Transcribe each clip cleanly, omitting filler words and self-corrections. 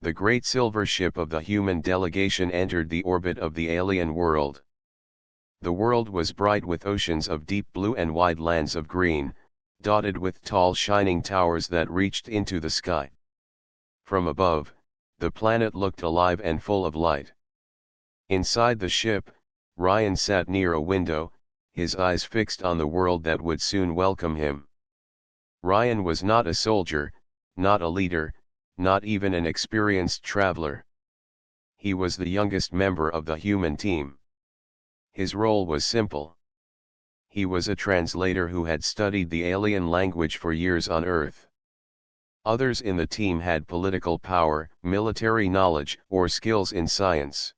The great silver ship of the human delegation entered the orbit of the alien world. The world was bright with oceans of deep blue and wide lands of green, dotted with tall shining towers that reached into the sky. From above, the planet looked alive and full of light. Inside the ship, Ryan sat near a window, his eyes fixed on the world that would soon welcome him. Ryan was not a soldier, not a leader, not even an experienced traveler. He was the youngest member of the human team. His role was simple. He was a translator who had studied the alien language for years on Earth. Others in the team had political power, military knowledge, or skills in science.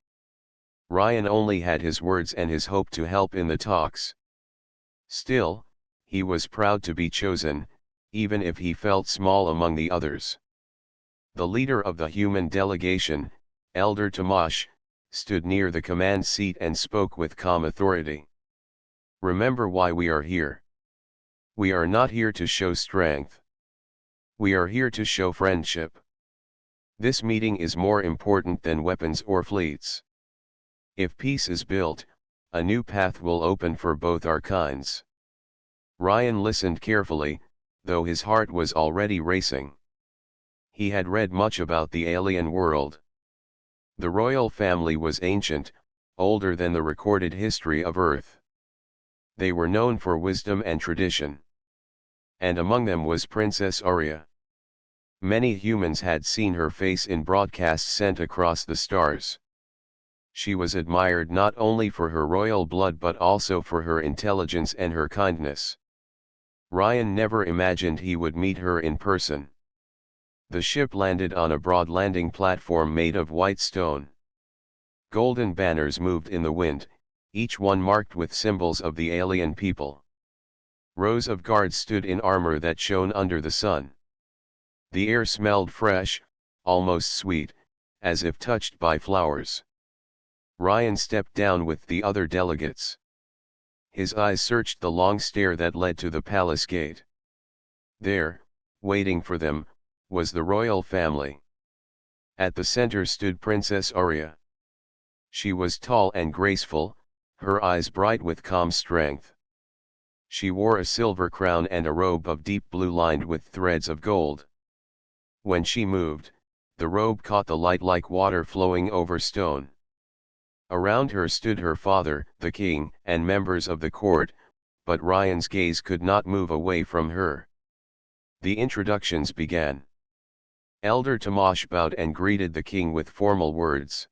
Ryan only had his words and his hope to help in the talks. Still, he was proud to be chosen, even if he felt small among the others. The leader of the human delegation, Elder Tomash, stood near the command seat and spoke with calm authority. Remember why we are here. We are not here to show strength. We are here to show friendship. This meeting is more important than weapons or fleets. If peace is built, a new path will open for both our kinds. Ryan listened carefully, though his heart was already racing. He had read much about the alien world. The royal family was ancient, older than the recorded history of Earth. They were known for wisdom and tradition. And among them was Princess Arya. Many humans had seen her face in broadcasts sent across the stars. She was admired not only for her royal blood but also for her intelligence and her kindness. Ryan never imagined he would meet her in person. The ship landed on a broad landing platform made of white stone. Golden banners moved in the wind, each one marked with symbols of the alien people. Rows of guards stood in armor that shone under the sun. The air smelled fresh, almost sweet, as if touched by flowers. Ryan stepped down with the other delegates. His eyes searched the long stair that led to the palace gate. There, waiting for them, was the royal family. At the center stood Princess Arya. She was tall and graceful, her eyes bright with calm strength. She wore a silver crown and a robe of deep blue lined with threads of gold. When she moved, the robe caught the light like water flowing over stone. Around her stood her father, the king, and members of the court, but Ryan's gaze could not move away from her. The introductions began. Elder Tomash bowed and greeted the king with formal words.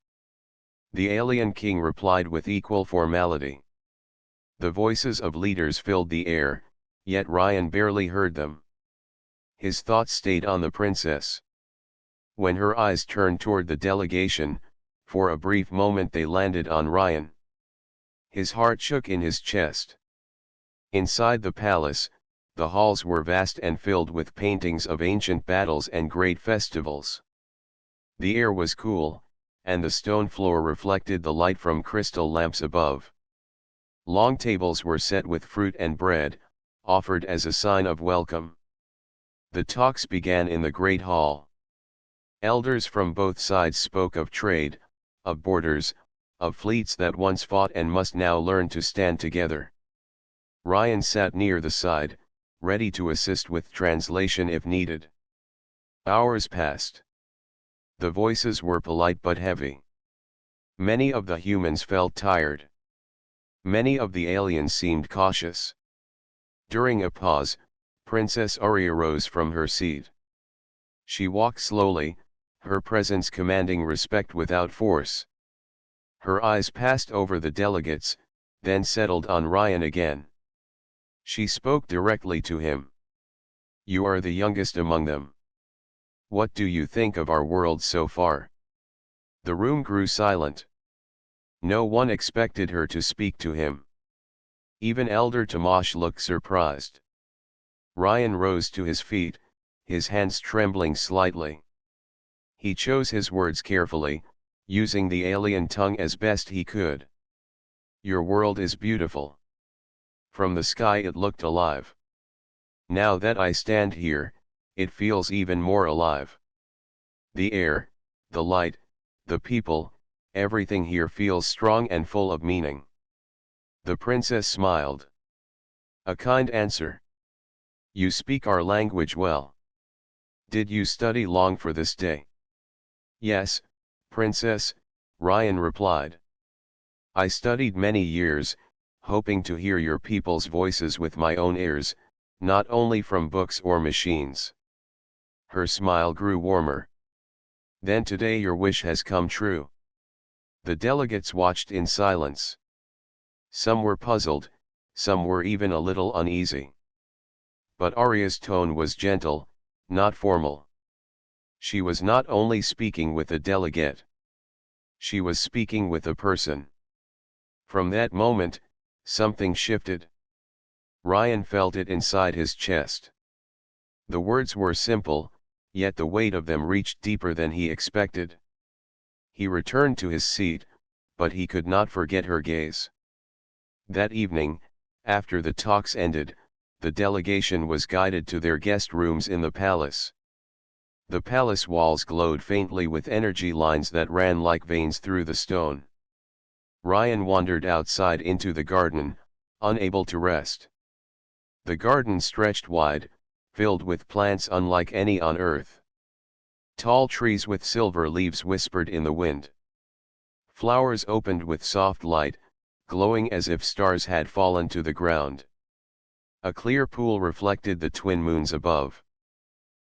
The alien king replied with equal formality. The voices of leaders filled the air, yet Ryan barely heard them. His thoughts stayed on the princess. When her eyes turned toward the delegation, for a brief moment they landed on Ryan. His heart shook in his chest. Inside the palace, the halls were vast and filled with paintings of ancient battles and great festivals. The air was cool, and the stone floor reflected the light from crystal lamps above. Long tables were set with fruit and bread, offered as a sign of welcome. The talks began in the great hall. Elders from both sides spoke of trade, of borders, of fleets that once fought and must now learn to stand together. Ryan sat near the side, ready to assist with translation if needed. Hours passed. The voices were polite but heavy. Many of the humans felt tired. Many of the aliens seemed cautious. During a pause, Princess Arya rose from her seat. She walked slowly, her presence commanding respect without force. Her eyes passed over the delegates, then settled on Ryan again. She spoke directly to him. You are the youngest among them. What do you think of our world so far? The room grew silent. No one expected her to speak to him. Even Elder Tomash looked surprised. Ryan rose to his feet, his hands trembling slightly. He chose his words carefully, using the alien tongue as best he could. Your world is beautiful. From the sky it looked alive. Now that I stand here, it feels even more alive. The air, the light, the people, everything here feels strong and full of meaning. The princess smiled. A kind answer. You speak our language well. Did you study long for this day? Yes, princess, Ryan replied. I studied many years, hoping to hear your people's voices with my own ears, not only from books or machines. Her smile grew warmer. Then today your wish has come true. The delegates watched in silence. Some were puzzled, some were even a little uneasy. But Arya's tone was gentle, not formal. She was not only speaking with a delegate. She was speaking with a person. From that moment, something shifted. Ryan felt it inside his chest. The words were simple, yet the weight of them reached deeper than he expected. He returned to his seat, but he could not forget her gaze. That evening, after the talks ended, the delegation was guided to their guest rooms in the palace. The palace walls glowed faintly with energy lines that ran like veins through the stone. Ryan wandered outside into the garden, unable to rest. The garden stretched wide, filled with plants unlike any on earth. Tall trees with silver leaves whispered in the wind. Flowers opened with soft light, glowing as if stars had fallen to the ground. A clear pool reflected the twin moons above.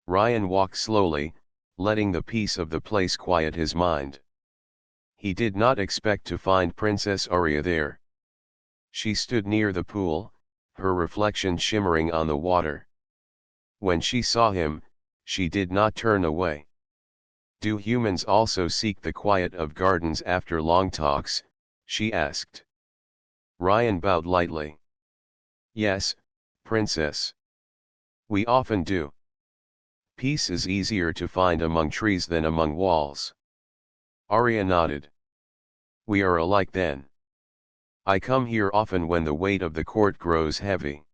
Ryan walked slowly, letting the peace of the place quiet his mind. He did not expect to find Princess Arya there. She stood near the pool, her reflection shimmering on the water. When she saw him, she did not turn away. Do humans also seek the quiet of gardens after long talks? She asked. Ryan bowed lightly. Yes, princess. We often do. Peace is easier to find among trees than among walls. Arya nodded. We are alike then. I come here often when the weight of the court grows heavy.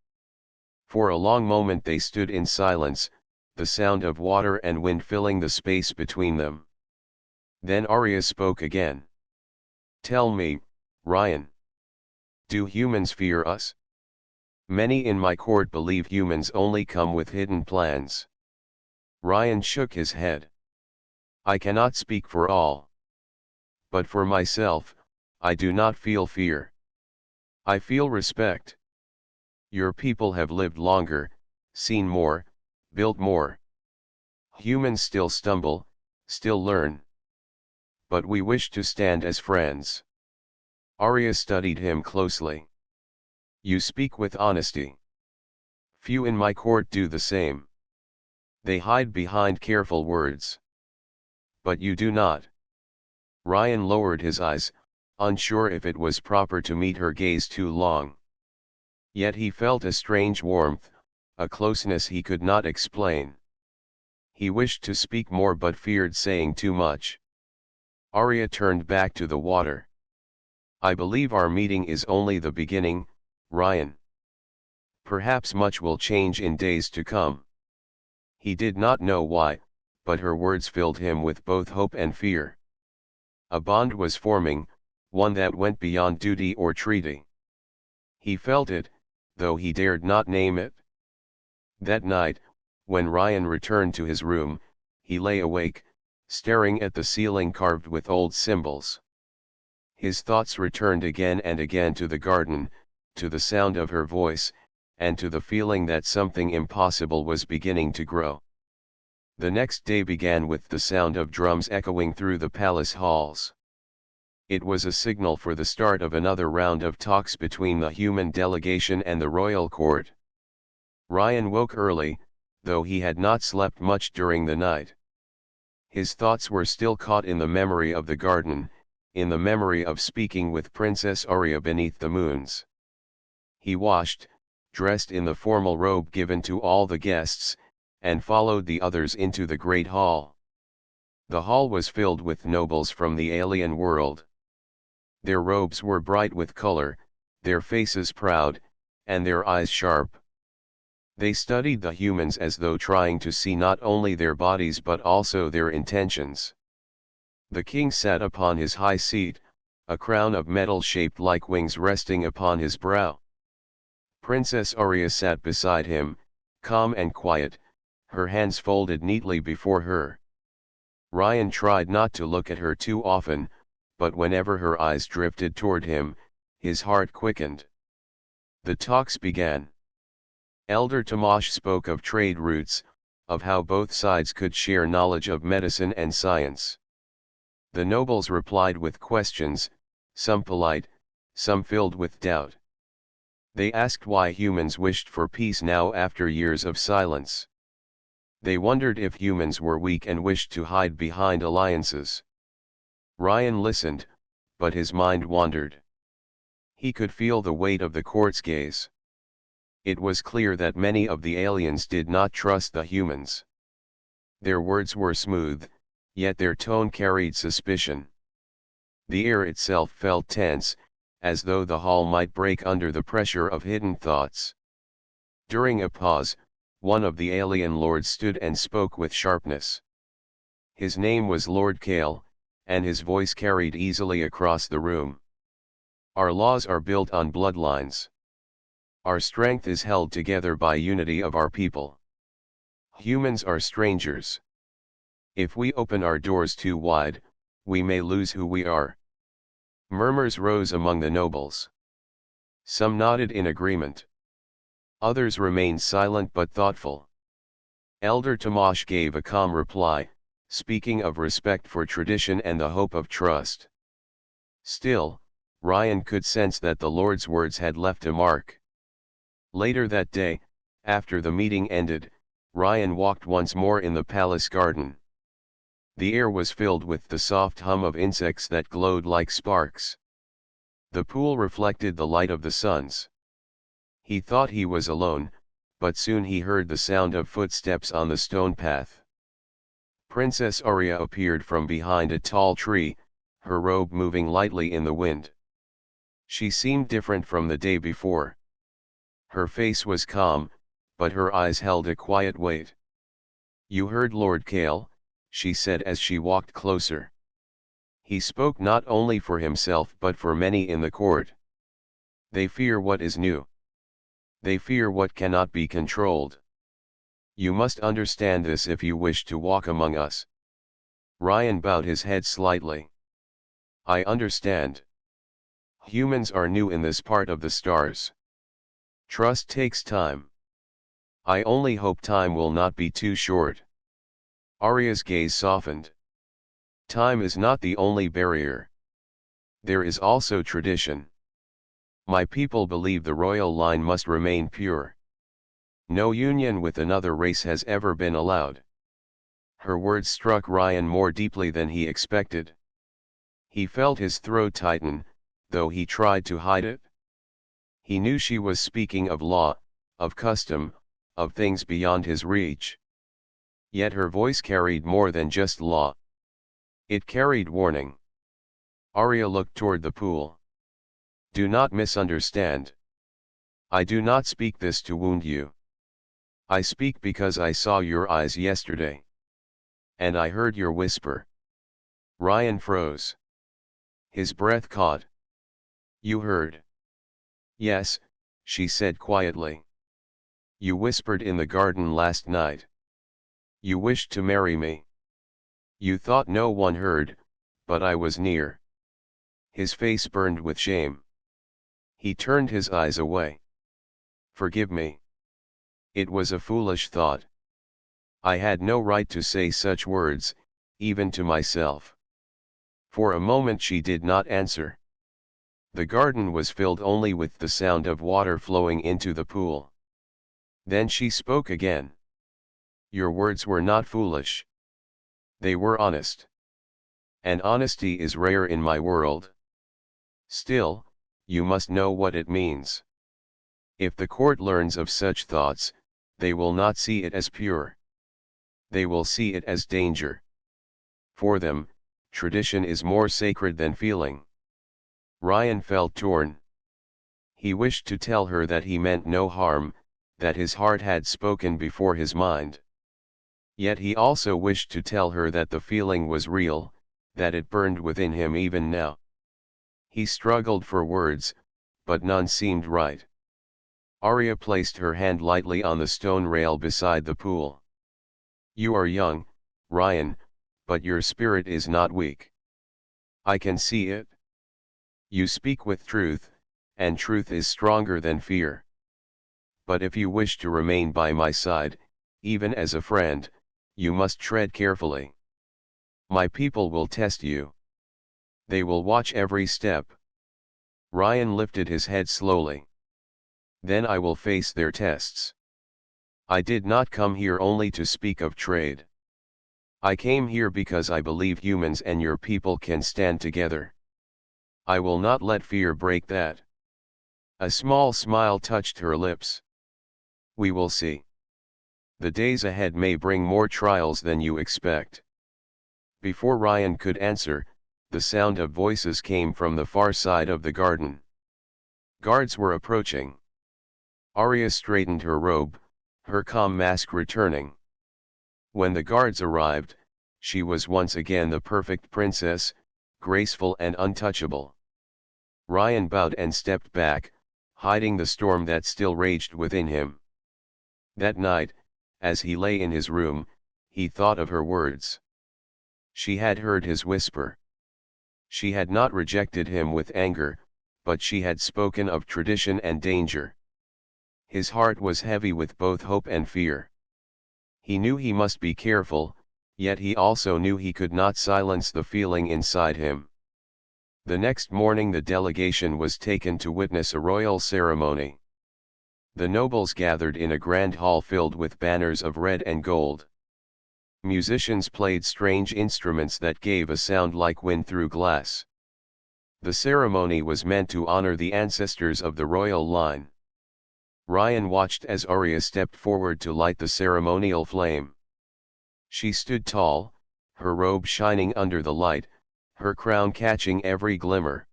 For a long moment they stood in silence, the sound of water and wind filling the space between them. Then Arya spoke again. Tell me, Ryan. Do humans fear us? Many in my court believe humans only come with hidden plans. Ryan shook his head. I cannot speak for all. But for myself, I do not feel fear. I feel respect. Your people have lived longer, seen more, built more. Humans still stumble, still learn. But we wish to stand as friends. Arya studied him closely. You speak with honesty. Few in my court do the same. They hide behind careful words. But you do not. Ryan lowered his eyes, unsure if it was proper to meet her gaze too long. Yet he felt a strange warmth, a closeness he could not explain. He wished to speak more but feared saying too much. Arya turned back to the water. I believe our meeting is only the beginning, Ryan. Perhaps much will change in days to come. He did not know why, but her words filled him with both hope and fear. A bond was forming, one that went beyond duty or treaty. He felt it, though he dared not name it. That night, when Ryan returned to his room, he lay awake, staring at the ceiling carved with old symbols. His thoughts returned again and again to the garden, to the sound of her voice, and to the feeling that something impossible was beginning to grow. The next day began with the sound of drums echoing through the palace halls. It was a signal for the start of another round of talks between the human delegation and the royal court. Ryan woke early, though he had not slept much during the night. His thoughts were still caught in the memory of the garden, in the memory of speaking with Princess Arya beneath the moons. He washed, dressed in the formal robe given to all the guests, and followed the others into the great hall. The hall was filled with nobles from the alien world. Their robes were bright with color, their faces proud, and their eyes sharp. They studied the humans as though trying to see not only their bodies but also their intentions. The king sat upon his high seat, a crown of metal shaped like wings resting upon his brow. Princess Arya sat beside him, calm and quiet, her hands folded neatly before her. Ryan tried not to look at her too often, but whenever her eyes drifted toward him, his heart quickened. The talks began. Elder Tomash spoke of trade routes, of how both sides could share knowledge of medicine and science. The nobles replied with questions, some polite, some filled with doubt. They asked why humans wished for peace now after years of silence. They wondered if humans were weak and wished to hide behind alliances. Ryan listened, but his mind wandered. He could feel the weight of the court's gaze. It was clear that many of the aliens did not trust the humans. Their words were smooth, yet their tone carried suspicion. The air itself felt tense, as though the hall might break under the pressure of hidden thoughts. During a pause, one of the alien lords stood and spoke with sharpness. His name was Lord Kale, and his voice carried easily across the room. Our laws are built on bloodlines. Our strength is held together by unity of our people. Humans are strangers. If we open our doors too wide, we may lose who we are. Murmurs rose among the nobles. Some nodded in agreement. Others remained silent but thoughtful. Elder Tomash gave a calm reply, speaking of respect for tradition and the hope of trust. Still, Ryan could sense that the Lord's words had left a mark. Later that day, after the meeting ended, Ryan walked once more in the palace garden. The air was filled with the soft hum of insects that glowed like sparks. The pool reflected the light of the suns. He thought he was alone, but soon he heard the sound of footsteps on the stone path. Princess Arya appeared from behind a tall tree, her robe moving lightly in the wind. She seemed different from the day before. Her face was calm, but her eyes held a quiet weight. "You heard Lord Kale," she said as she walked closer. "He spoke not only for himself but for many in the court. They fear what is new. They fear what cannot be controlled. You must understand this if you wish to walk among us." Ryan bowed his head slightly. "I understand. Humans are new in this part of the stars. Trust takes time. I only hope time will not be too short." Arya's gaze softened. "Time is not the only barrier. There is also tradition. My people believe the royal line must remain pure. No union with another race has ever been allowed." Her words struck Ryan more deeply than he expected. He felt his throat tighten, though he tried to hide it. He knew she was speaking of law, of custom, of things beyond his reach. Yet her voice carried more than just law. It carried warning. Arya looked toward the pool. "Do not misunderstand. I do not speak this to wound you. I speak because I saw your eyes yesterday. And I heard your whisper." Ryan froze. His breath caught. "You heard?" "Yes," she said quietly. "You whispered in the garden last night. You wished to marry me. You thought no one heard, but I was near." His face burned with shame. He turned his eyes away. "Forgive me. It was a foolish thought. I had no right to say such words, even to myself." For a moment she did not answer. The garden was filled only with the sound of water flowing into the pool. Then she spoke again. "Your words were not foolish. They were honest. And honesty is rare in my world. Still, you must know what it means. If the court learns of such thoughts, they will not see it as pure. They will see it as danger. For them, tradition is more sacred than feeling." Ryan felt torn. He wished to tell her that he meant no harm, that his heart had spoken before his mind. Yet he also wished to tell her that the feeling was real, that it burned within him even now. He struggled for words, but none seemed right. Arya placed her hand lightly on the stone rail beside the pool. "You are young, Ryan, but your spirit is not weak. I can see it. You speak with truth, and truth is stronger than fear. But if you wish to remain by my side, even as a friend, you must tread carefully. My people will test you. They will watch every step." Ryan lifted his head slowly. "Then I will face their tests. I did not come here only to speak of trade. I came here because I believe humans and your people can stand together. I will not let fear break that." A small smile touched her lips. "We will see. The days ahead may bring more trials than you expect." Before Ryan could answer, the sound of voices came from the far side of the garden. Guards were approaching. Arya straightened her robe, her calm mask returning. When the guards arrived, she was once again the perfect princess, graceful and untouchable. Ryan bowed and stepped back, hiding the storm that still raged within him. That night, as he lay in his room, he thought of her words. She had heard his whisper. She had not rejected him with anger, but she had spoken of tradition and danger. His heart was heavy with both hope and fear. He knew he must be careful, yet he also knew he could not silence the feeling inside him. The next morning the delegation was taken to witness a royal ceremony. The nobles gathered in a grand hall filled with banners of red and gold. Musicians played strange instruments that gave a sound like wind through glass. The ceremony was meant to honor the ancestors of the royal line. Ryan watched as Arya stepped forward to light the ceremonial flame. She stood tall, her robe shining under the light, her crown catching every glimmer.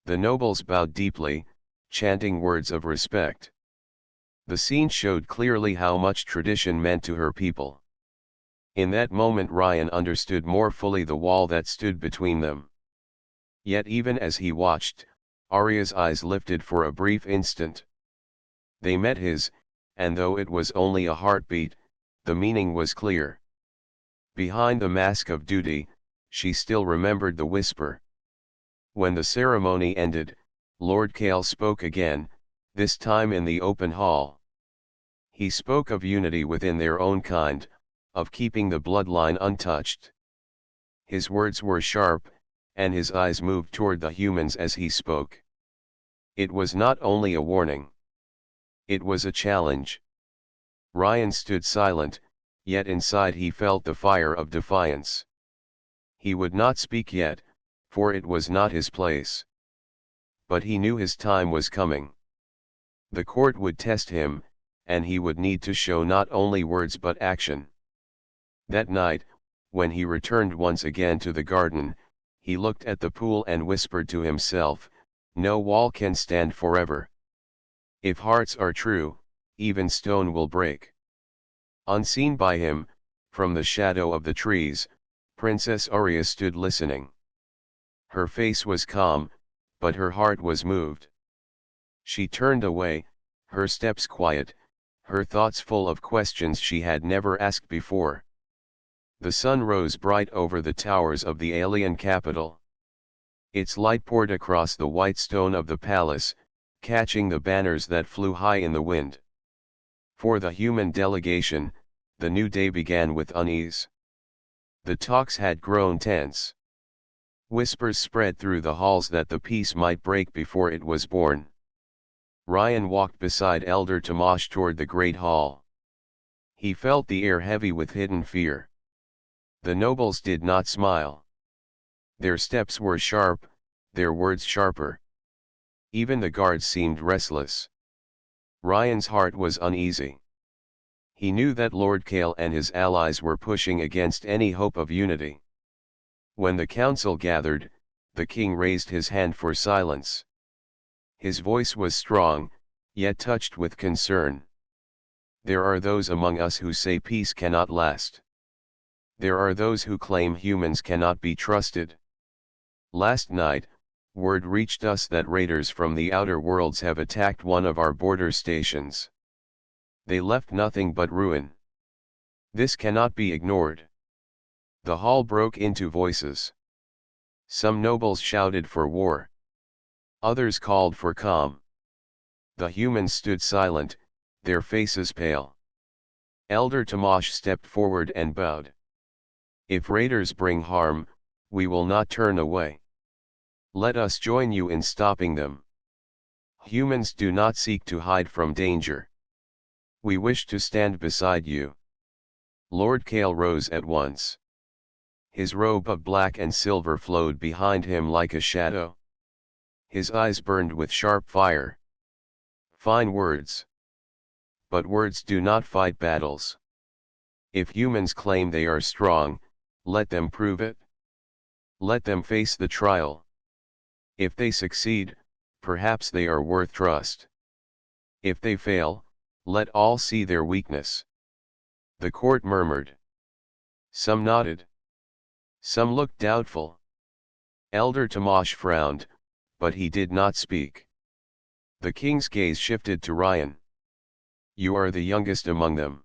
The nobles bowed deeply, chanting words of respect. The scene showed clearly how much tradition meant to her people. In that moment Ryan understood more fully the wall that stood between them. Yet even as he watched, Arya's eyes lifted for a brief instant. They met his, and though it was only a heartbeat, the meaning was clear. Behind the mask of duty, she still remembered the whisper. When the ceremony ended, Lord Kale spoke again, this time in the open hall. He spoke of unity within their own kind, of keeping the bloodline untouched. His words were sharp, and his eyes moved toward the humans as he spoke. It was not only a warning. It was a challenge. Ryan stood silent, yet inside he felt the fire of defiance. He would not speak yet, for it was not his place. But he knew his time was coming. The court would test him, and he would need to show not only words but action. That night, when he returned once again to the garden, he looked at the pool and whispered to himself, "No wall can stand forever. If hearts are true, even stone will break." Unseen by him, from the shadow of the trees, Princess Arya stood listening. Her face was calm, but her heart was moved. She turned away, her steps quiet, her thoughts full of questions she had never asked before. The sun rose bright over the towers of the alien capital. Its light poured across the white stone of the palace, catching the banners that flew high in the wind. For the human delegation, the new day began with unease. The talks had grown tense. Whispers spread through the halls that the peace might break before it was born. Ryan walked beside Elder Tomash toward the great hall. He felt the air heavy with hidden fear. The nobles did not smile. Their steps were sharp, their words sharper. Even the guards seemed restless. Ryan's heart was uneasy. He knew that Lord Kale and his allies were pushing against any hope of unity. When the council gathered, the king raised his hand for silence. His voice was strong, yet touched with concern. "There are those among us who say peace cannot last. There are those who claim humans cannot be trusted. Last night, word reached us that raiders from the outer worlds have attacked one of our border stations. They left nothing but ruin. This cannot be ignored. The hall broke into voices. Some nobles shouted for war. Others called for calm. The humans stood silent, their faces pale. Elder Tamash stepped forward and bowed. If raiders bring harm, we will not turn away. Let us join you in stopping them. Humans do not seek to hide from danger. We wish to stand beside you. Lord Kale rose at once. His robe of black and silver flowed behind him like a shadow. His eyes burned with sharp fire. Fine words. But words do not fight battles. If humans claim they are strong, let them prove it. Let them face the trial. If they succeed, perhaps they are worth trust. If they fail, let all see their weakness. The court murmured. Some nodded. Some looked doubtful. Elder Tamash frowned, but he did not speak. The king's gaze shifted to Ryan. You are the youngest among them.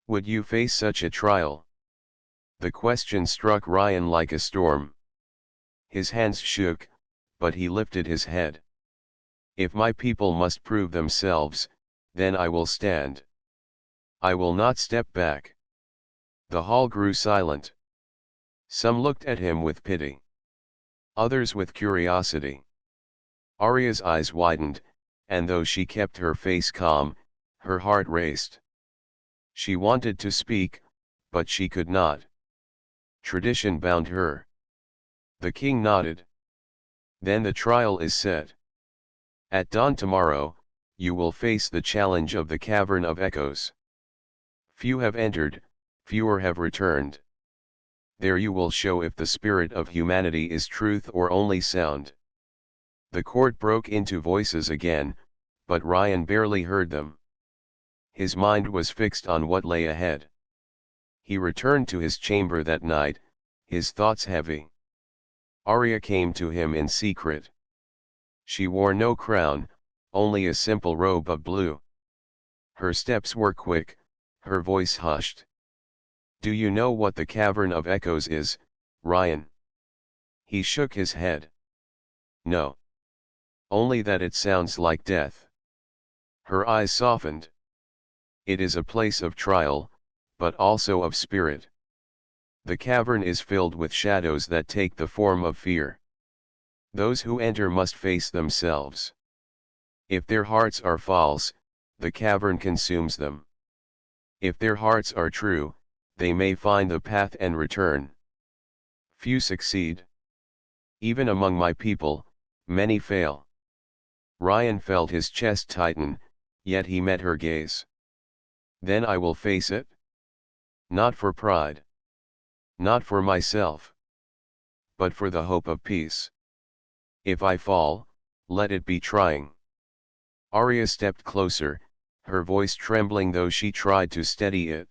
Would you face such a trial? The question struck Ryan like a storm. His hands shook, but he lifted his head. If my people must prove themselves, then I will stand. I will not step back. The hall grew silent. Some looked at him with pity. Others with curiosity. Arya's eyes widened, and though she kept her face calm, her heart raced. She wanted to speak, but she could not. Tradition bound her. The king nodded. Then the trial is set. At dawn tomorrow, you will face the challenge of the Cavern of Echoes. Few have entered, fewer have returned. There you will show if the spirit of humanity is truth or only sound. The court broke into voices again, but Ryan barely heard them. His mind was fixed on what lay ahead. He returned to his chamber that night, his thoughts heavy. Arya came to him in secret. She wore no crown, only a simple robe of blue. Her steps were quick, her voice hushed. Do you know what the Cavern of Echoes is, Ryan? He shook his head. No. Only that it sounds like death. Her eyes softened. It is a place of trial, but also of spirit. The cavern is filled with shadows that take the form of fear. Those who enter must face themselves. If their hearts are false, the cavern consumes them. If their hearts are true, they may find the path and return. Few succeed. Even among my people, many fail. Ryan felt his chest tighten, yet he met her gaze. Then I will face it. Not for pride. Not for myself. But for the hope of peace. If I fall, let it be trying. Arya stepped closer, her voice trembling though she tried to steady it.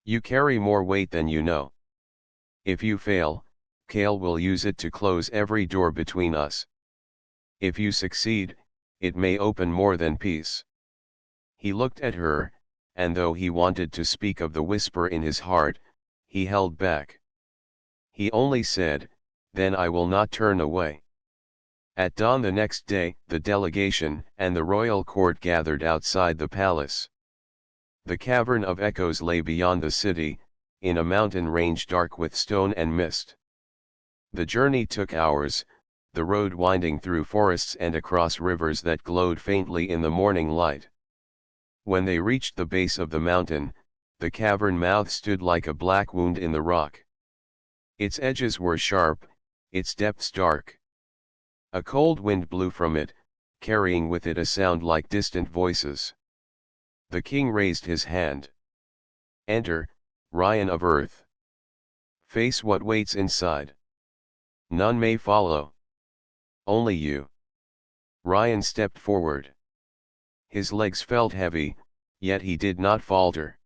You carry more weight than you know. If you fail, Kale will use it to close every door between us. If you succeed, it may open more than peace. He looked at her, and though he wanted to speak of the whisper in his heart, he held back. He only said, then I will not turn away. At dawn the next day, the delegation and the royal court gathered outside the palace. The Cavern of Echoes lay beyond the city, in a mountain range dark with stone and mist. The journey took hours, the road winding through forests and across rivers that glowed faintly in the morning light. When they reached the base of the mountain, the cavern mouth stood like a black wound in the rock. Its edges were sharp, its depths dark. A cold wind blew from it, carrying with it a sound like distant voices. The king raised his hand. Enter, Ryan of Earth. Face what waits inside. None may follow. Only you. Ryan stepped forward. His legs felt heavy, yet he did not falter.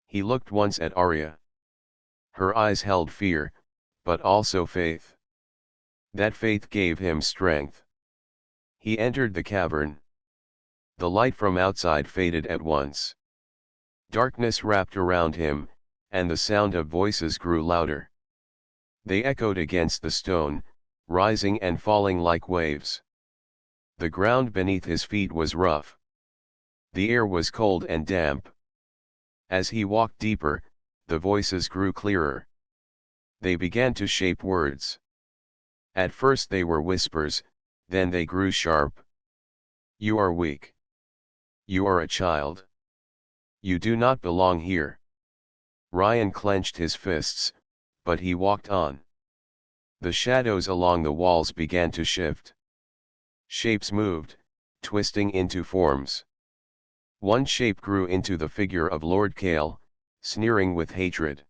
He looked once at Arya. Her eyes held fear, but also faith. That faith gave him strength. He entered the cavern. The light from outside faded at once. Darkness wrapped around him, and the sound of voices grew louder. They echoed against the stone, rising and falling like waves. The ground beneath his feet was rough. The air was cold and damp. As he walked deeper, the voices grew clearer. They began to shape words. At first they were whispers, then they grew sharp. You are weak. You are a child. You do not belong here. Ryan clenched his fists, but he walked on. The shadows along the walls began to shift. Shapes moved, twisting into forms. One shape grew into the figure of Lord Kale, sneering with hatred.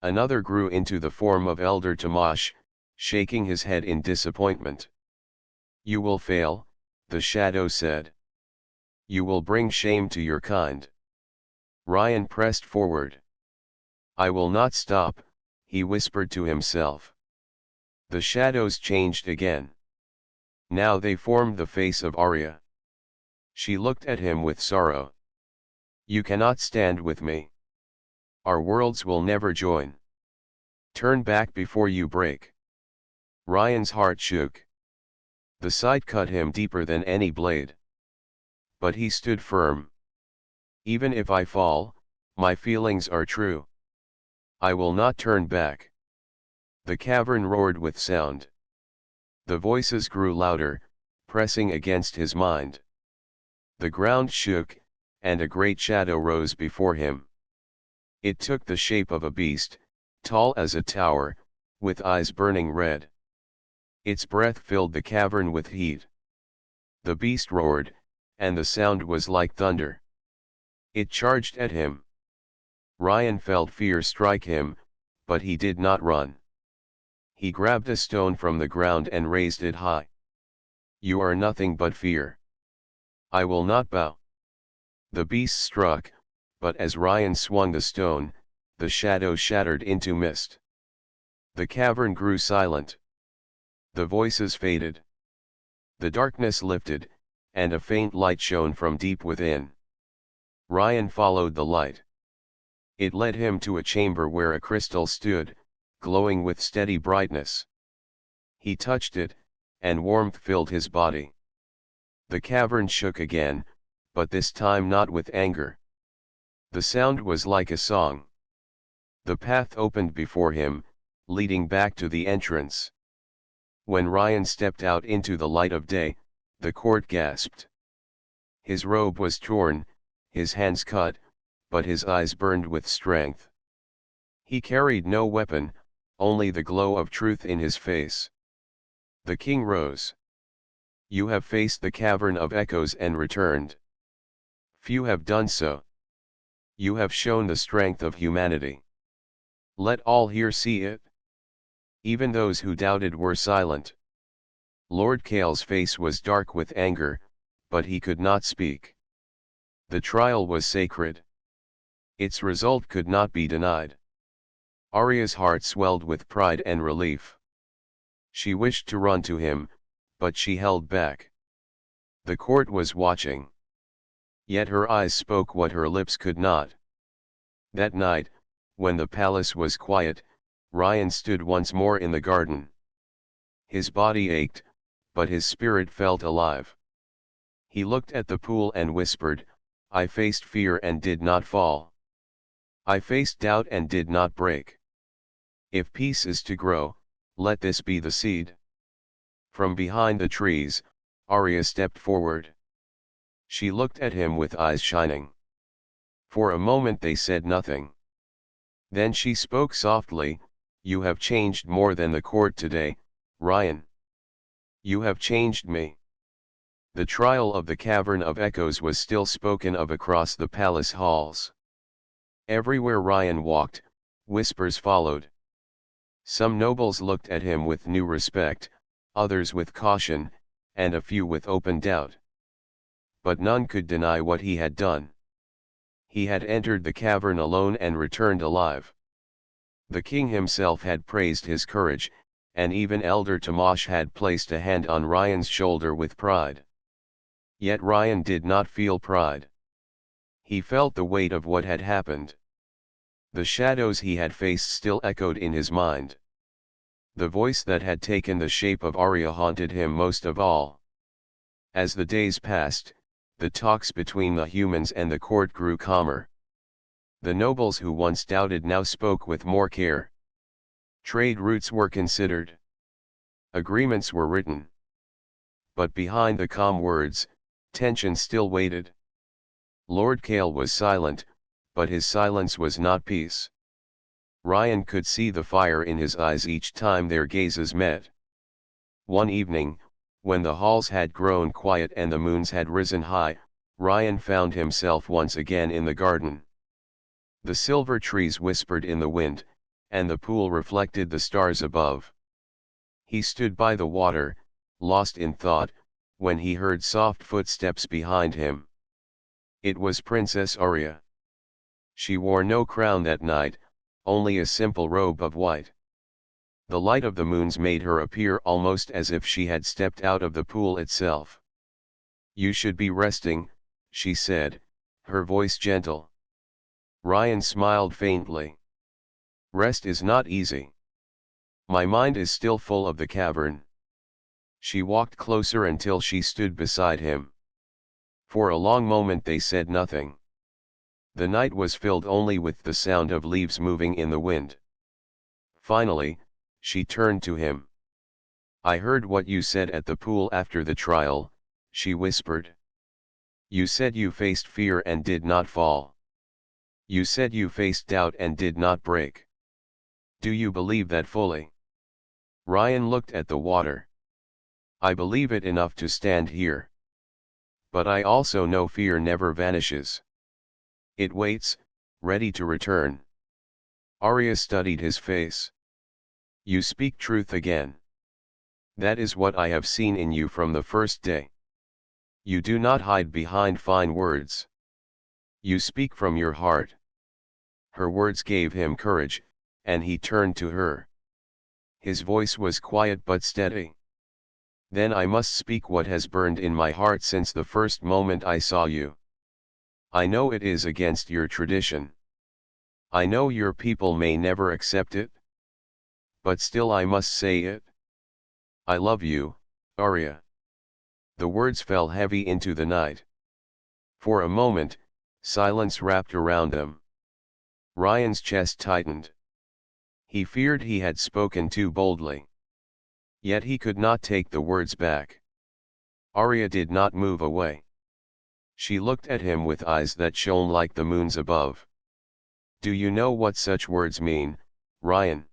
Another grew into the form of Elder Tamash, shaking his head in disappointment. You will fail, the shadow said. You will bring shame to your kind. Ryan pressed forward. I will not stop, he whispered to himself. The shadows changed again. Now they formed the face of Arya. She looked at him with sorrow. You cannot stand with me. Our worlds will never join. Turn back before you break. Ryan's heart shook. The sight cut him deeper than any blade. But he stood firm. Even if I fall, my feelings are true. I will not turn back. The cavern roared with sound. The voices grew louder, pressing against his mind. The ground shook, and a great shadow rose before him. It took the shape of a beast, tall as a tower, with eyes burning red. Its breath filled the cavern with heat. The beast roared, and the sound was like thunder. It charged at him. Ryan felt fear strike him, but he did not run. He grabbed a stone from the ground and raised it high. You are nothing but fear. I will not bow. The beast struck, but as Ryan swung the stone, the shadow shattered into mist. The cavern grew silent. The voices faded. The darkness lifted, and a faint light shone from deep within. Ryan followed the light. It led him to a chamber where a crystal stood, glowing with steady brightness. He touched it, and warmth filled his body. The cavern shook again, but this time not with anger. The sound was like a song. The path opened before him, leading back to the entrance. When Ryan stepped out into the light of day, the court gasped. His robe was torn, his hands cut, but his eyes burned with strength. He carried no weapon, only the glow of truth in his face. The king rose. You have faced the cavern of echoes and returned. Few have done so. You have shown the strength of humanity. Let all here see it. Even those who doubted were silent. Lord Kale's face was dark with anger, but he could not speak. The trial was sacred. Its result could not be denied. Arya's heart swelled with pride and relief. She wished to run to him, but she held back. The court was watching. Yet her eyes spoke what her lips could not. That night, when the palace was quiet, Ryan stood once more in the garden. His body ached, but his spirit felt alive. He looked at the pool and whispered, I faced fear and did not fall. I faced doubt and did not break. If peace is to grow, let this be the seed. From behind the trees, Arya stepped forward. She looked at him with eyes shining. For a moment they said nothing. Then she spoke softly, You have changed more than the court today, Ryan. You have changed me. The trial of the Cavern of Echoes was still spoken of across the palace halls. Everywhere Ryan walked, whispers followed. Some nobles looked at him with new respect, others with caution, and a few with open doubt. But none could deny what he had done. He had entered the cavern alone and returned alive. The king himself had praised his courage, and even Elder Tamash had placed a hand on Ryan's shoulder with pride. Yet Ryan did not feel pride. He felt the weight of what had happened. The shadows he had faced still echoed in his mind. The voice that had taken the shape of Arya haunted him most of all. As the days passed, the talks between the humans and the court grew calmer. The nobles who once doubted now spoke with more care. Trade routes were considered. Agreements were written. But behind the calm words, tension still waited. Lord Kale was silent, but his silence was not peace. Ryan could see the fire in his eyes each time their gazes met. One evening, when the halls had grown quiet and the moons had risen high, Ryan found himself once again in the garden. The silver trees whispered in the wind, and the pool reflected the stars above. He stood by the water, lost in thought, when he heard soft footsteps behind him. It was Princess Arya. She wore no crown that night, only a simple robe of white. The light of the moons made her appear almost as if she had stepped out of the pool itself. "You should be resting," she said, her voice gentle. Ryan smiled faintly. "Rest is not easy. My mind is still full of the cavern." She walked closer until she stood beside him. For a long moment they said nothing. The night was filled only with the sound of leaves moving in the wind. Finally, she turned to him. "I heard what you said at the pool after the trial," she whispered. "You said you faced fear and did not fall. You said you faced doubt and did not break. Do you believe that fully?" Ryan looked at the water. "I believe it enough to stand here. But I also know fear never vanishes. It waits, ready to return." Arya studied his face. "You speak truth again. That is what I have seen in you from the first day. You do not hide behind fine words. You speak from your heart." Her words gave him courage, and he turned to her. His voice was quiet but steady. "Then I must speak what has burned in my heart since the first moment I saw you. I know it is against your tradition. I know your people may never accept it. But still I must say it. I love you, Arya." The words fell heavy into the night. For a moment, silence wrapped around them. Ryan's chest tightened. He feared he had spoken too boldly. Yet he could not take the words back. Arya did not move away. She looked at him with eyes that shone like the moons above. "Do you know what such words mean, Ryan?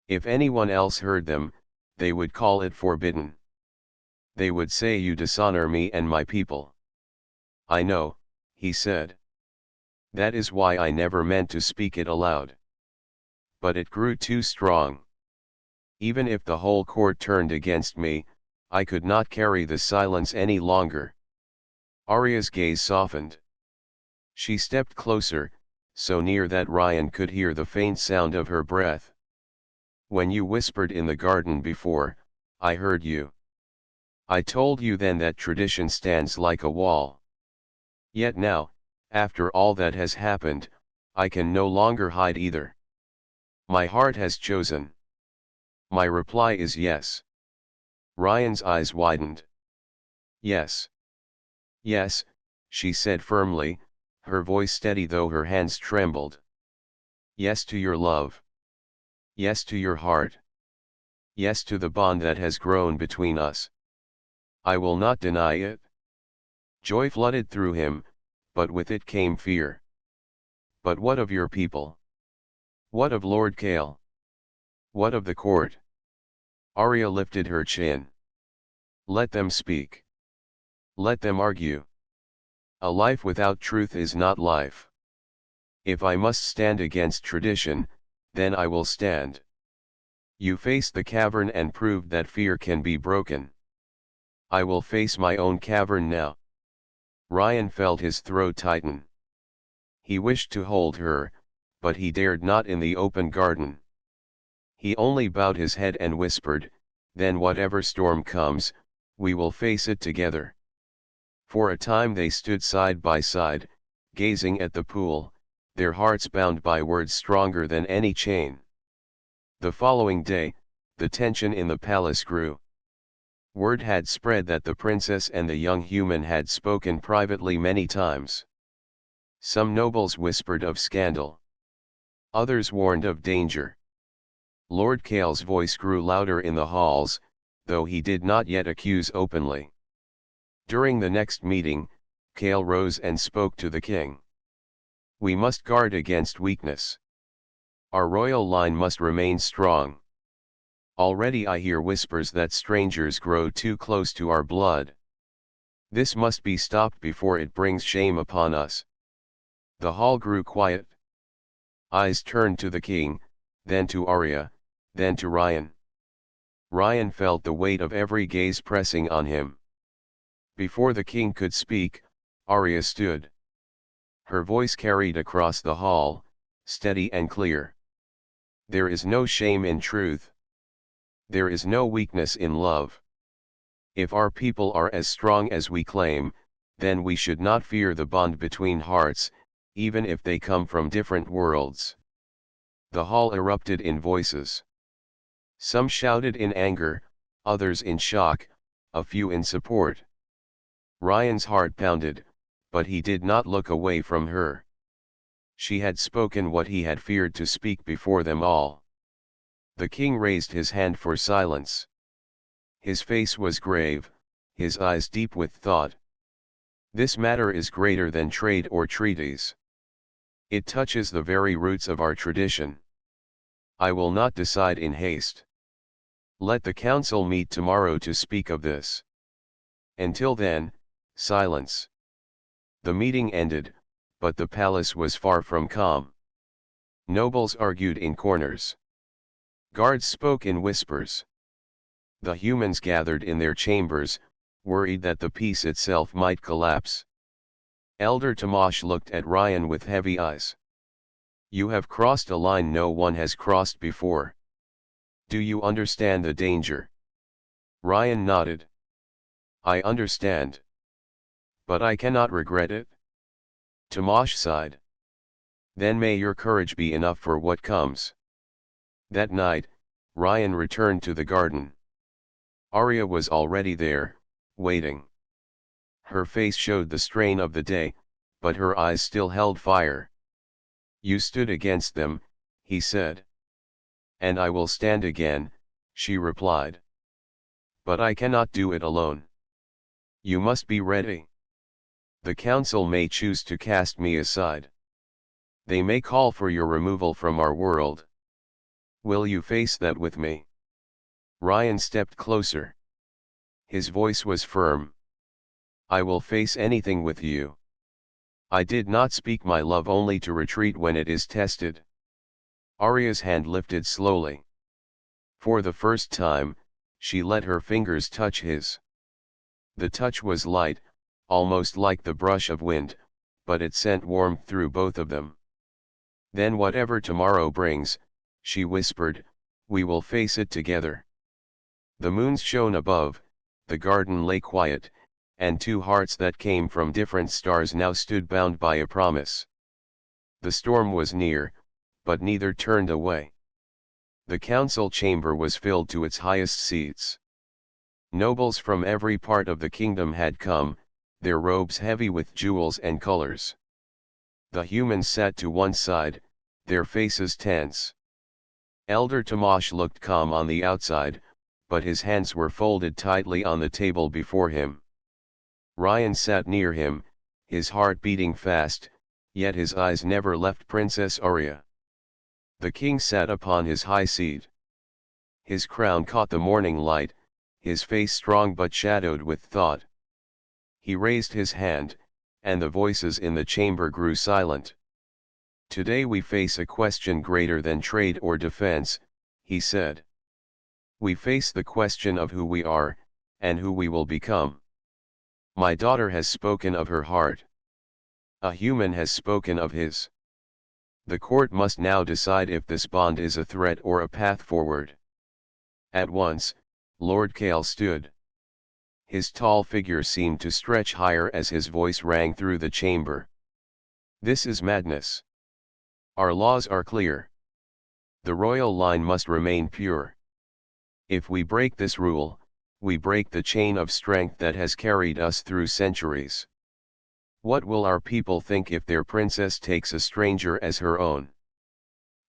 If anyone else heard them, they would call it forbidden. They would say you dishonor me and my people." "I know," he said. "That is why I never meant to speak it aloud. But it grew too strong. Even if the whole court turned against me, I could not carry the silence any longer." Arya's gaze softened. She stepped closer, so near that Ryan could hear the faint sound of her breath. "When you whispered in the garden before, I heard you. I told you then that tradition stands like a wall. Yet now, after all that has happened, I can no longer hide either. My heart has chosen. My reply is yes." Ryan's eyes widened. "Yes. Yes," she said firmly, her voice steady though her hands trembled. "Yes to your love. Yes to your heart. Yes to the bond that has grown between us. I will not deny it." Joy flooded through him, but with it came fear. "But what of your people? What of Lord Kale? What of the court?" Arya lifted her chin. "Let them speak. Let them argue. A life without truth is not life. If I must stand against tradition, then I will stand. You faced the cavern and proved that fear can be broken. I will face my own cavern now." Ryan felt his throat tighten. He wished to hold her, but he dared not in the open garden. He only bowed his head and whispered, "Then whatever storm comes, we will face it together." For a time they stood side by side, gazing at the pool, their hearts bound by words stronger than any chain. The following day, the tension in the palace grew. Word had spread that the princess and the young human had spoken privately many times. Some nobles whispered of scandal. Others warned of danger. Lord Kale's voice grew louder in the halls, though he did not yet accuse openly. During the next meeting, Kale rose and spoke to the king. "We must guard against weakness. Our royal line must remain strong. Already I hear whispers that strangers grow too close to our blood. This must be stopped before it brings shame upon us." The hall grew quiet. Eyes turned to the king, then to Arya, then to Ryan. Ryan felt the weight of every gaze pressing on him. Before the king could speak, Arya stood. Her voice carried across the hall, steady and clear. "There is no shame in truth. There is no weakness in love. If our people are as strong as we claim, then we should not fear the bond between hearts, even if they come from different worlds." The hall erupted in voices. Some shouted in anger, others in shock, a few in support. Ryan's heart pounded, but he did not look away from her. She had spoken what he had feared to speak before them all. The king raised his hand for silence. His face was grave, his eyes deep with thought. "This matter is greater than trade or treaties. It touches the very roots of our tradition. I will not decide in haste. Let the council meet tomorrow to speak of this. Until then, silence." The meeting ended, but the palace was far from calm. Nobles argued in corners. Guards spoke in whispers. The humans gathered in their chambers, worried that the peace itself might collapse. Elder Tamash looked at Ryan with heavy eyes. "You have crossed a line no one has crossed before. Do you understand the danger?" Ryan nodded. "I understand. But I cannot regret it." Tamash sighed. "Then may your courage be enough for what comes." That night, Ryan returned to the garden. Arya was already there, waiting. Her face showed the strain of the day, but her eyes still held fire. "You stood against them," he said. "And I will stand again," she replied. "But I cannot do it alone. You must be ready. The council may choose to cast me aside. They may call for your removal from our world. Will you face that with me?" Ryan stepped closer. His voice was firm. "I will face anything with you. I did not speak my love only to retreat when it is tested." Arya's hand lifted slowly. For the first time, she let her fingers touch his. The touch was light, almost like the brush of wind, but it sent warmth through both of them. "Then whatever tomorrow brings," she whispered, "we will face it together." The moons shone above, the garden lay quiet, and two hearts that came from different stars now stood bound by a promise. The storm was near, but neither turned away. The council chamber was filled to its highest seats. Nobles from every part of the kingdom had come, their robes heavy with jewels and colors. The humans sat to one side, their faces tense. Elder Tamash looked calm on the outside, but his hands were folded tightly on the table before him. Ryan sat near him, his heart beating fast, yet his eyes never left Princess Arya. The king sat upon his high seat. His crown caught the morning light, his face strong but shadowed with thought. He raised his hand, and the voices in the chamber grew silent. "Today we face a question greater than trade or defense," he said. "We face the question of who we are, and who we will become. My daughter has spoken of her heart. A human has spoken of his. The court must now decide if this bond is a threat or a path forward. At once, Lord Kale stood. His tall figure seemed to stretch higher as his voice rang through the chamber. This is madness. Our laws are clear. The royal line must remain pure. If we break this rule, we break the chain of strength that has carried us through centuries. What will our people think if their princess takes a stranger as her own?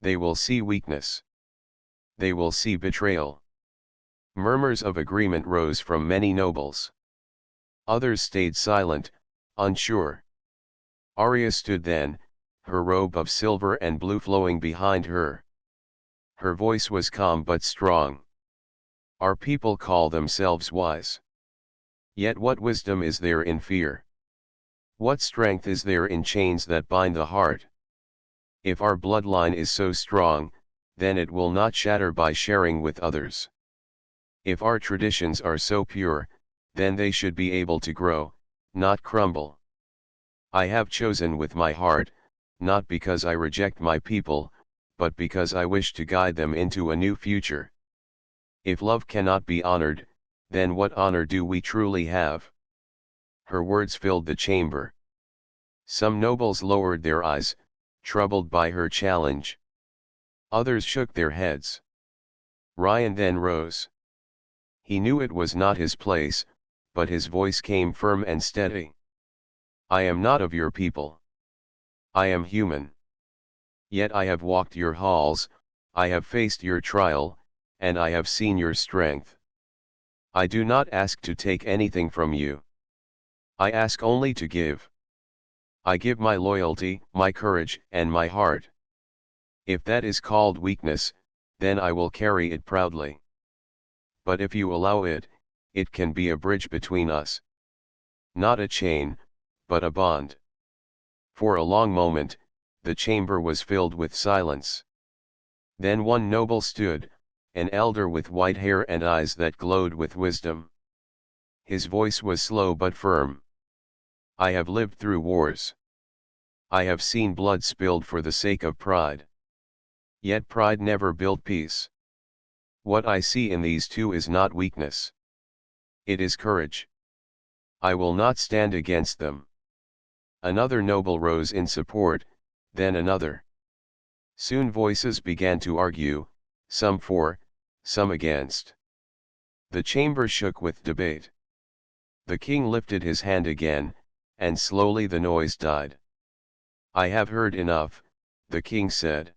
They will see weakness. They will see betrayal. Murmurs of agreement rose from many nobles. Others stayed silent, unsure. Arya stood then, her robe of silver and blue flowing behind her. Her voice was calm but strong. Our people call themselves wise. Yet what wisdom is there in fear? What strength is there in chains that bind the heart? If our bloodline is so strong, then it will not shatter by sharing with others. If our traditions are so pure, then they should be able to grow, not crumble. I have chosen with my heart, not because I reject my people, but because I wish to guide them into a new future. If love cannot be honored, then what honor do we truly have? Her words filled the chamber. Some nobles lowered their eyes, troubled by her challenge. Others shook their heads. Ryan then rose. He knew it was not his place, but his voice came firm and steady. I am not of your people. I am human. Yet I have walked your halls, I have faced your trial, and I have seen your strength. I do not ask to take anything from you. I ask only to give. I give my loyalty, my courage, and my heart. If that is called weakness, then I will carry it proudly. But if you allow it, it can be a bridge between us. Not a chain, but a bond. For a long moment, the chamber was filled with silence. Then one noble stood, an elder with white hair and eyes that glowed with wisdom. His voice was slow but firm. I have lived through wars. I have seen blood spilled for the sake of pride. Yet pride never built peace. What I see in these two is not weakness. It is courage. I will not stand against them. Another noble rose in support, then another. Soon voices began to argue, some for, some against. The chamber shook with debate. The king lifted his hand again, and slowly the noise died. I have heard enough, the king said.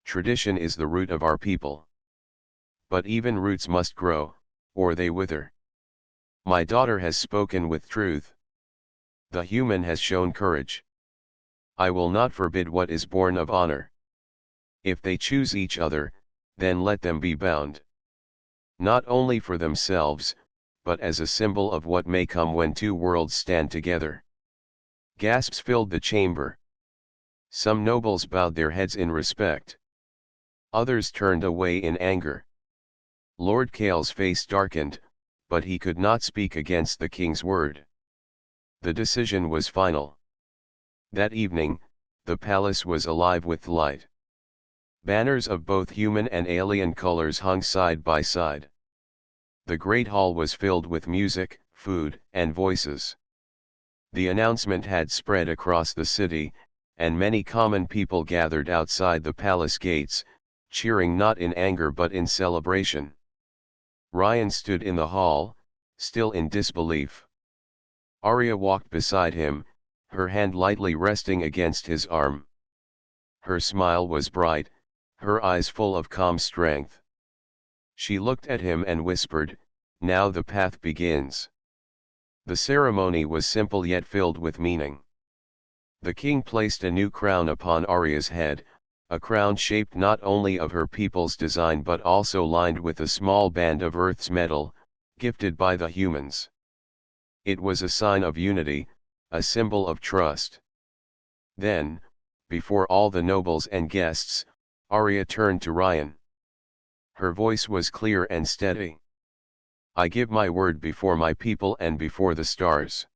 Tradition is the root of our people. But even roots must grow, or they wither. My daughter has spoken with truth. The human has shown courage. I will not forbid what is born of honor. If they choose each other, then let them be bound. Not only for themselves, but as a symbol of what may come when two worlds stand together. Gasps filled the chamber. Some nobles bowed their heads in respect. Others turned away in anger. Lord Kale's face darkened, but he could not speak against the king's word. The decision was final. That evening, the palace was alive with light. Banners of both human and alien colors hung side by side. The great hall was filled with music, food, and voices. The announcement had spread across the city, and many common people gathered outside the palace gates, cheering not in anger but in celebration. Ryan stood in the hall, still in disbelief. Arya walked beside him, her hand lightly resting against his arm. Her smile was bright, her eyes full of calm strength. She looked at him and whispered, "Now the path begins." The ceremony was simple yet filled with meaning. The king placed a new crown upon Arya's head, a crown shaped not only of her people's design but also lined with a small band of Earth's metal, gifted by the humans. It was a sign of unity, a symbol of trust. Then, before all the nobles and guests, Arya turned to Ryan. Her voice was clear and steady. I give my word before my people and before the stars.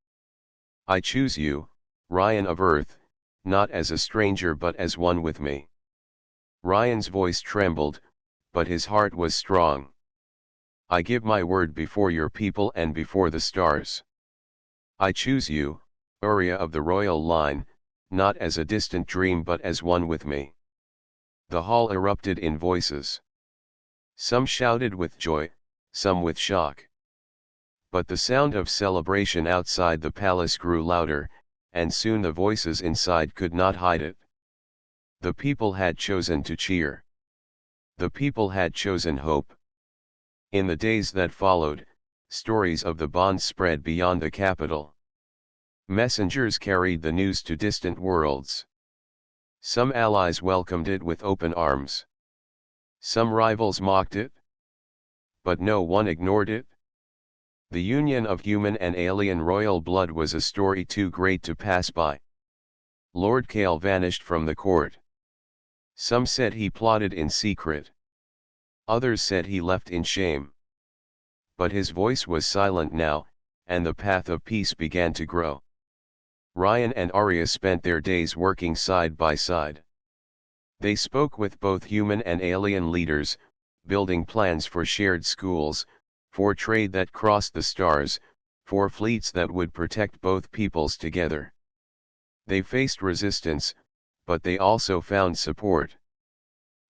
I choose you, Ryan of Earth, not as a stranger but as one with me. Ryan's voice trembled, but his heart was strong. I give my word before your people and before the stars. I choose you, Uriah of the royal line, not as a distant dream but as one with me. The hall erupted in voices. Some shouted with joy, some with shock. But the sound of celebration outside the palace grew louder, and soon the voices inside could not hide it. The people had chosen to cheer. The people had chosen hope. In the days that followed, stories of the bond spread beyond the capital. Messengers carried the news to distant worlds. Some allies welcomed it with open arms. Some rivals mocked it. But no one ignored it. The union of human and alien royal blood was a story too great to pass by. Lord Kale vanished from the court. Some said he plotted in secret. Others said he left in shame. But his voice was silent now, and the path of peace began to grow. Ryan and Arya spent their days working side by side. They spoke with both human and alien leaders, building plans for shared schools, for trade that crossed the stars, for fleets that would protect both peoples together. They faced resistance, but they also found support.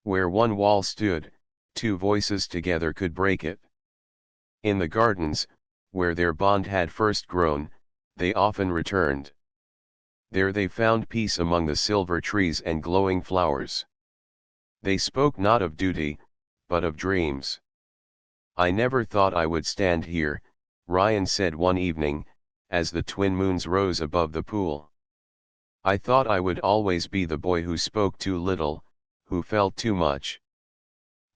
Where one wall stood, two voices together could break it. In the gardens, where their bond had first grown, they often returned. There they found peace among the silver trees and glowing flowers. They spoke not of duty, but of dreams. I never thought I would stand here, Ryan said one evening, as the twin moons rose above the pool. I thought I would always be the boy who spoke too little, who felt too much.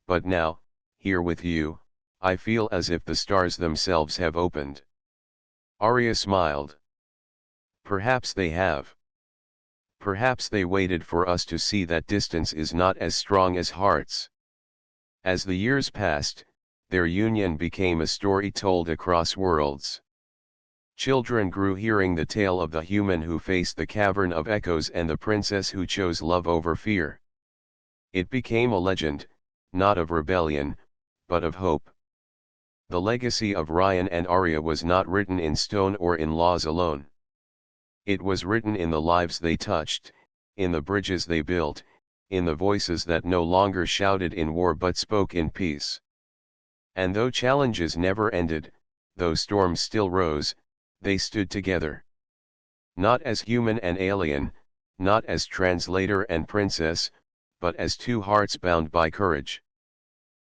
But now, here with you, I feel as if the stars themselves have opened. Arya smiled. Perhaps they have. Perhaps they waited for us to see that distance is not as strong as hearts. As the years passed, their union became a story told across worlds. Children grew hearing the tale of the human who faced the cavern of echoes and the princess who chose love over fear. It became a legend, not of rebellion, but of hope. The legacy of Ryan and Arya was not written in stone or in laws alone. It was written in the lives they touched, in the bridges they built, in the voices that no longer shouted in war but spoke in peace. And though challenges never ended, though storms still rose, they stood together. Not as human and alien, not as translator and princess, but as two hearts bound by courage.